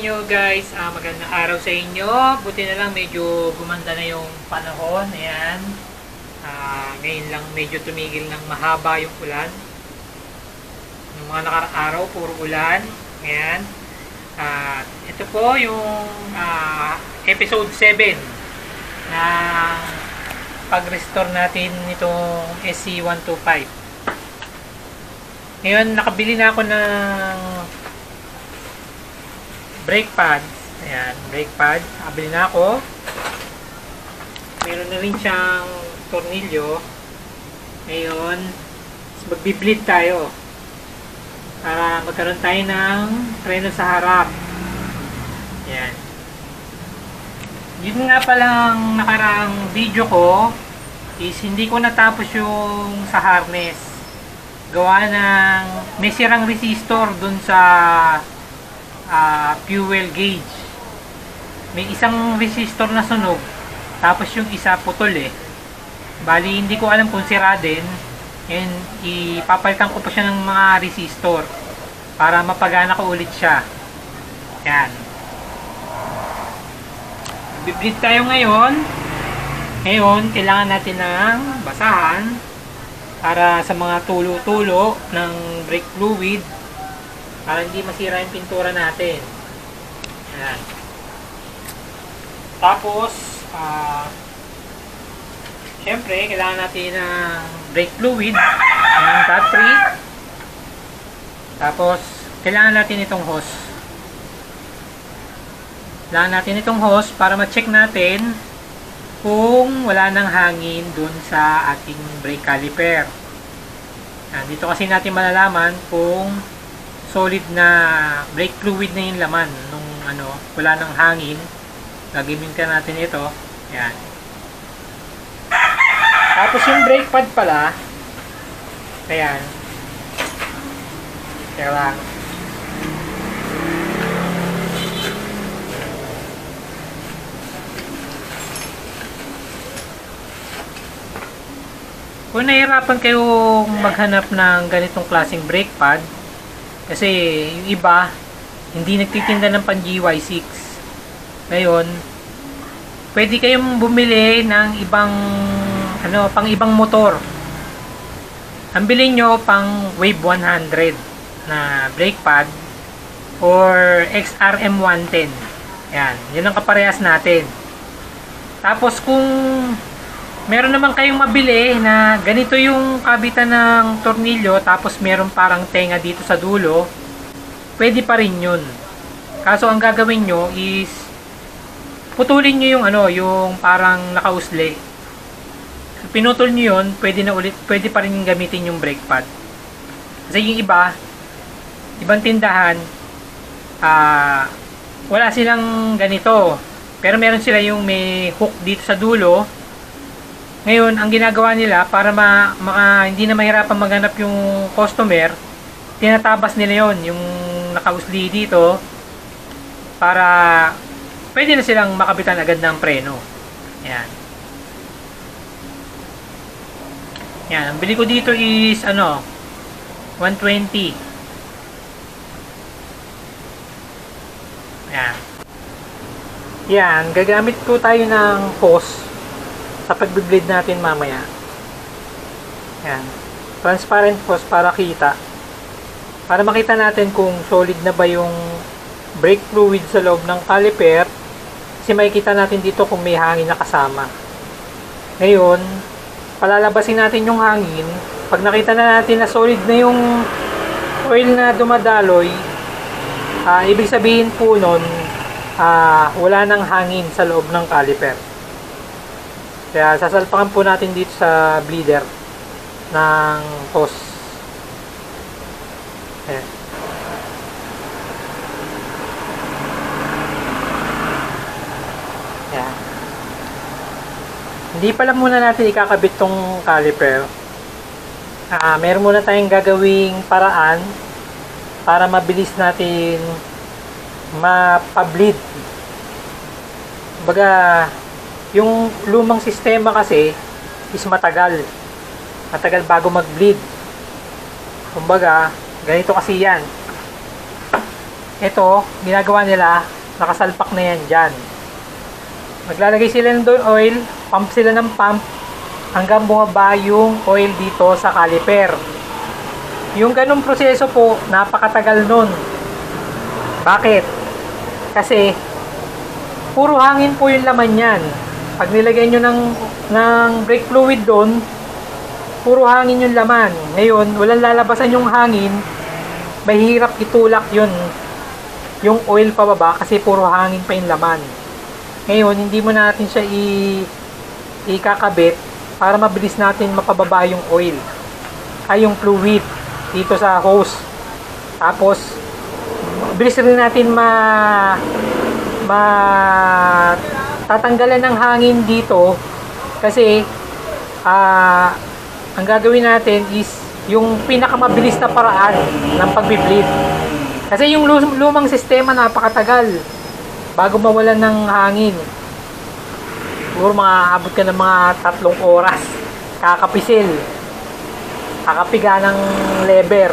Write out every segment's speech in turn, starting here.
inyo guys, magandang araw sa inyo. Buti na lang medyo gumanda na yung panahon. Ayan. Ngayon lang medyo tumigil ng mahaba yung ulan. Yung mga nakaraang araw, puro ulan. Ayan. Ito po yung episode 7 na pag-restore natin nitong SC125. Ngayon, nakabili na ako ng brake pad. Ayan, brake pad. Nakabili na ako. Meron na rin siyang tornilyo. Ngayon, magbi-bleed tayo para magkaroon tayo ng preno sa harap. Ayan. Yun nga palang nakaraang video ko is hindi ko natapos yung sa harness. Gawa ng may sirang resistor dun sa fuel gauge. May isang resistor na sunog, tapos yung isa putol eh. Bali hindi ko alam kung sira din, and ipapalitan ko pa siya ng mga resistor para mapagana ko ulit siya. Yan. Bibleed tayo ngayon. Ngayon kailangan natin ng basahan para sa mga tulo-tulo ng brake fluid, para hindi masira yung pintura natin. Ayan. Tapos, syempre, kailangan natin ng brake fluid, ng battery. Tapos, kailangan natin itong hose. Kailangan natin itong hose para ma-check natin kung wala nang hangin dun sa ating brake caliper. Ayan. Dito kasi natin malalaman kung solid na brake fluid na yung laman nung wala nang hangin. Gagamitin natin ito. Ayan. Tapos yung brake pad pala, ayan. Kaya lang. Kung nahihirapan kayong maghanap ng ganitong klaseng brake pad, kasi yung iba hindi nagtitinda ng pang GY6. Ngayon, pwede kayong bumili ng ibang pang ibang motor. Ang bilhin nyo pang Wave 100 na brake pad or XRM 110. Yan, yun ang kaparehas natin. Tapos kung meron naman kayong mabili na ganito yung kabitan ng tornilyo, tapos meron parang tenga dito sa dulo, pwede pa rin yun. Kaso ang gagawin nyo is putulin nyo yung yung parang nakausli. Pinutol nyo yun, pwede pa rin yung gamitin yung brake pad. Kasi yung ibang tindahan, wala silang ganito, pero meron sila yung may hook dito sa dulo. Ngayon, ang ginagawa nila para hindi na mahirapan maghanap yung customer, tinatabas nila yon yung nakausli dito para pwede na silang makabitan agad ng preno. Ayan. Ayan. Ang bili ko dito is 120. Ayan. Ayan. Gagamit ko tayo ng hose sa pag-bleed natin mamaya. Yan. Transparent hose para kita. Para makita natin kung solid na ba yung brake fluid sa loob ng caliper. Kasi makikita natin dito kung may hangin na kasama. Ngayon, palalabasin natin yung hangin. Pag nakita na natin na solid na yung oil na dumadaloy, ibig sabihin po nun, wala nang hangin sa loob ng caliper. Kaya sasalpakan po natin dito sa bleeder ng hose. Ayan. Ayan. Hindi pala muna natin ikakabit tong caliper. Meron muna tayong gagawing paraan para mabilis natin mapableed. Baga, yung lumang sistema kasi is matagal bago mag-bleed. Kumbaga, ganito kasi yan. Ito, ginagawa nila, nakasalpak na yan dyan. Maglalagay sila ng oil, pump sila ng pump, hanggang bumaba yung oil dito sa caliper. Yung ganung proseso po, napakatagal nun. Bakit? Kasi, puro hangin po yung laman yan. Pag nilagay nyo ng brake fluid doon, puro hangin yung laman. Ngayon, walang lalabasan yung hangin, mahirap itulak yun, yung oil pababa kasi puro hangin pa yung laman. Ngayon, hindi mo natin siya ikakabit para mabilis natin mapababa yung oil ay yung fluid dito sa hose. Tapos bilis rin natin tatanggalan ng hangin dito kasi ang gagawin natin is yung pinakamabilis na paraan ng pagbi-bleed. Kasi yung lumang sistema napakatagal bago mawalan ng hangin. Siguro abot ka ng mga 3 oras kakapisil, kakapiga ng lever.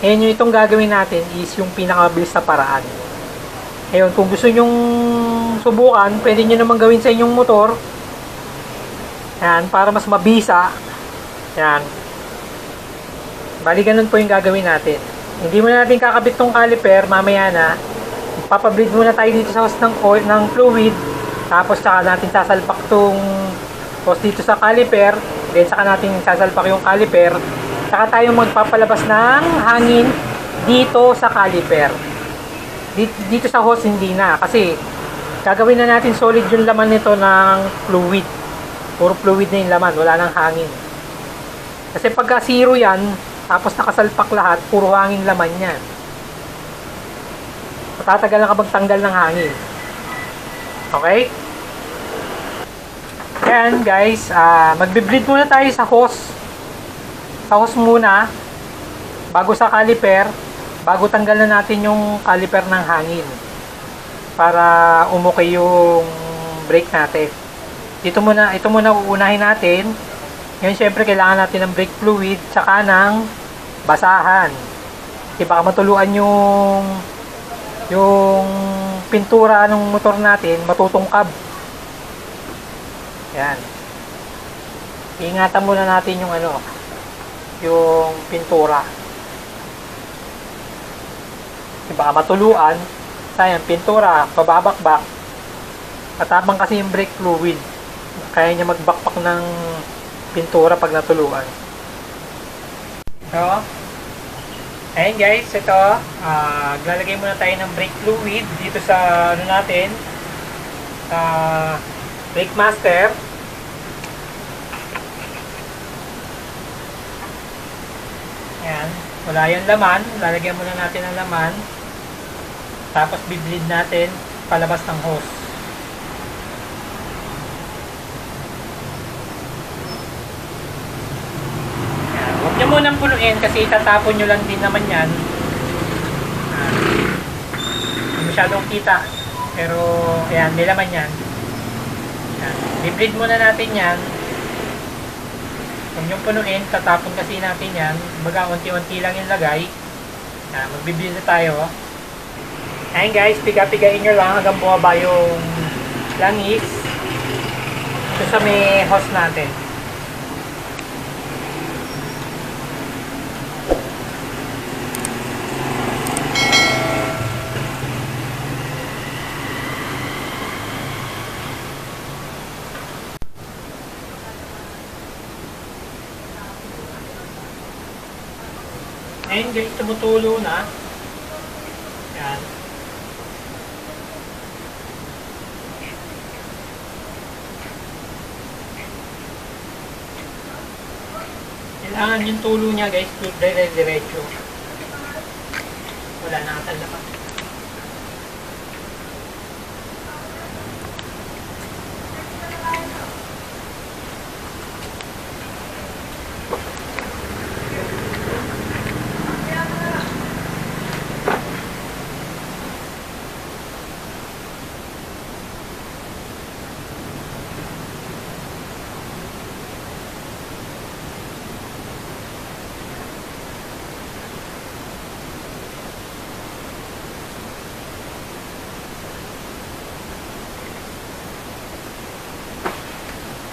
Ngayon yung itong gagawin natin is yung pinakamabilis na paraan. Ngayon kung gusto nyong subukan, pwede nyo naman gawin sa inyong motor. Yan, para mas mabisa. Yan, bali ganun po yung gagawin natin. Hindi mo natin kakabit tong caliper, mamaya na papableed muna tayo dito sa hose ng oil, ng fluid, tapos saka natin sasalpak tong hose dito sa caliper, then saka natin sasalpak yung caliper, saka tayo magpapalabas ng hangin dito sa caliper. Dito sa hose hindi na, kasi gagawin na natin solid yung laman nito ng fluid. Puro fluid na yung laman, wala nang hangin. Kasi pagka zero yan, tapos nakasalpak lahat, puro hangin laman yan. Matatagal na ka magtanggal ng hangin. Okay? Ayan guys, magbe-bleed muna tayo sa hose. Sa hose muna, bago sa caliper, bago tanggalan natin yung caliper ng hangin. Para umukay yung brake natin. Ito muna uunahin natin. Ngayon syempre kailangan natin ng brake fluid, tsaka ng basahan. Kasi baka matuluan yung pintura ng motor natin, matutungkab. Yan. Ingatan muna natin yung pintura. Kasi baka matuluan, sayang pintura, pababakbak. Matapang kasi yung brake fluid. Kaya niya magbakpak ng pintura pag natuluan. So, ayun guys, ito, lalagay muna tayo ng brake fluid dito sa natin, sa brake master. Ayan, wala yung laman, lalagyan muna natin ng laman, tapos bibleed natin palabas ng hose. Huwag nyo munang punuin kasi itatapon nyo lang din naman yan. Hindi masyadong kita. Pero, ayan, may laman yan. I-bleed muna natin yan. Huwag nyo punuin, tatapon kasi natin yan. Baga, unti-unti lang yung lagay. Magbi-bleed na tayo. Ayan guys, piga-pigain nyo lang hanggang bumaba yung langis. Ito sa may hose natin. Ayun guys, tumutulo na. Yan. Kailangan yung tulo niya guys, dire-diretso. Wala nakatalapa.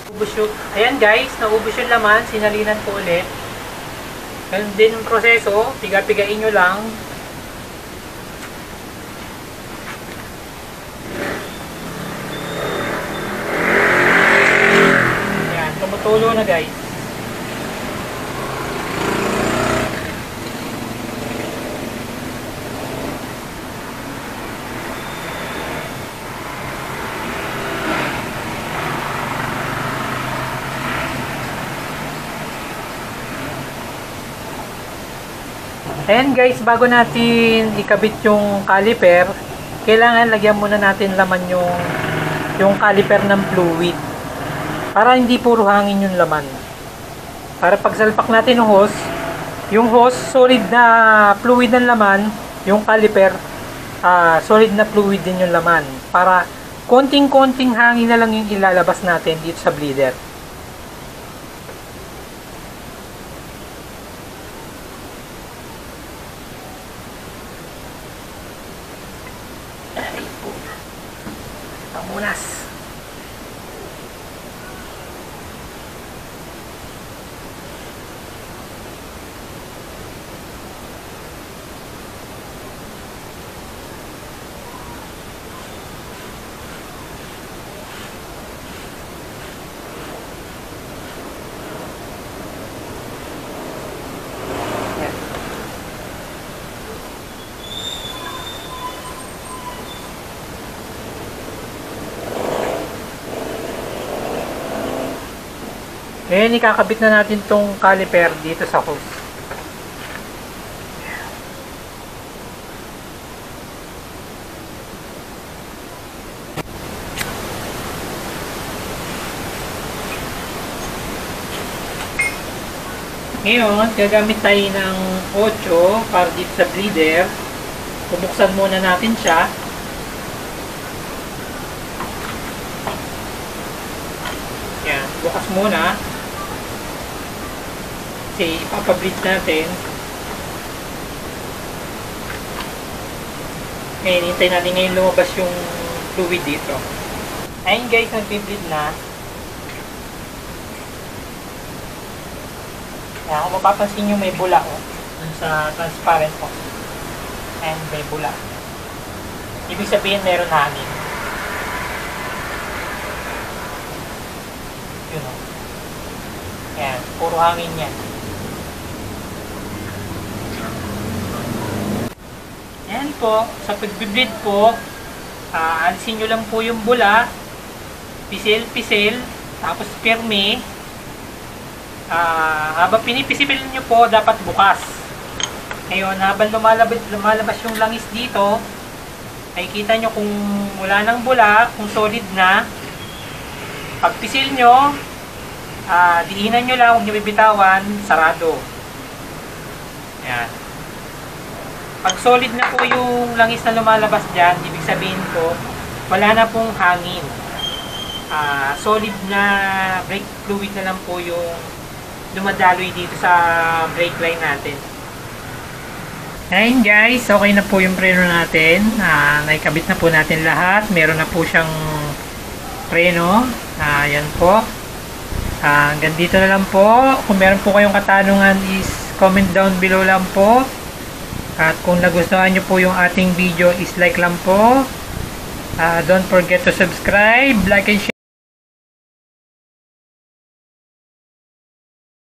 Ayan guys, naubos yung laman, sinalinan ko ulit. Ganun din yung proseso, piga-pigain nyo lang. Ayan, tumutulo na guys. Ayan guys, bago natin ikabit yung caliper, kailangan lagyan muna natin laman yung caliper ng fluid. Para hindi puro hangin yung laman. Para pagsalpak natin yung hose solid na fluid ng laman, yung caliper solid na fluid din yung laman. Para konting-konting hangin na lang yung ilalabas natin dito sa bleeder. Pamunas. Ngayon, ikakabit na natin tong caliper dito sa hose. Ngayon, gagamit tayo ng 8 para dito sa bleeder. Bubuksan muna natin siya. Yan, bukas muna. Kasi ipapableed natin. Ngayon, hintay natin ngayon lumabas yung fluid dito. Ayun guys, nagbe-bleed na. Ayan, kung mapapansin nyo may bula dun sa transparent po. Ayan, may bula. Ibig sabihin meron hangin. Yun o. Ayan, puro hangin yan. Ayan po, sa pag-bleed po, alisin nyo lang po yung bula, pisil-pisil, tapos pirme. Habang pinipisil nyo po, dapat bukas. Ngayon, habang lumalabas yung langis dito, ay kita nyo kung wala nang bula, kung solid na. Pagpisil nyo, diinan nyo lang, huwag nyo bibitawan, sarado. Ayan. Pag solid na po yung langis na lumalabas dyan, ibig sabihin po, wala na pong hangin. Solid na brake fluid na lang po yung dumadaloy dito sa brake line natin. Ayun guys, okay na po yung preno natin. Naikabit na po natin lahat. Meron na po siyang preno. Yan po. Hanggang dito na lang po. Kung meron po kayong katanungan is comment down below lang po. At kung nagustuhan nyo po yung ating video is like lang po. Don't forget to subscribe, like and share.